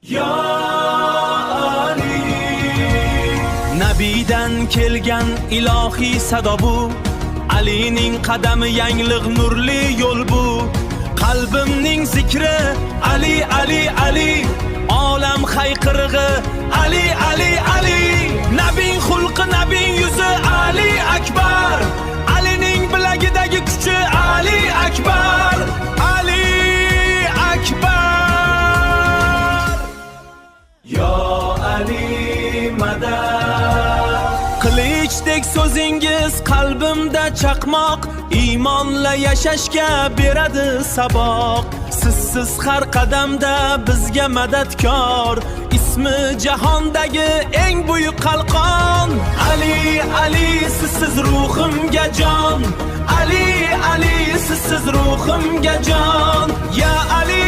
Ya Ali. Nabiydan kelgan ilohiy sado bu, Alining qadami yangliq nurli yo'l bu. Qalbimning zikri Ali Ali Ali, olam hayqirig'i Ali Ali Ali. Nabing xulqi, nabing yuzi Ali Akbar, Alining bilagidagi kuchi Ali Akbar, Ali Akbar. Ya Ali madad. Qilichdek so'zingiz qalbimda chaqmoq, iymonla yashashga beradi saboq. Sizsiz har qadamda bizga madadkor, ismi jahondagi eng buyuk qalqon. Ali Ali sizsiz ruhimga jon, Ali Ali sizsiz ruhimga jon. Ya Ali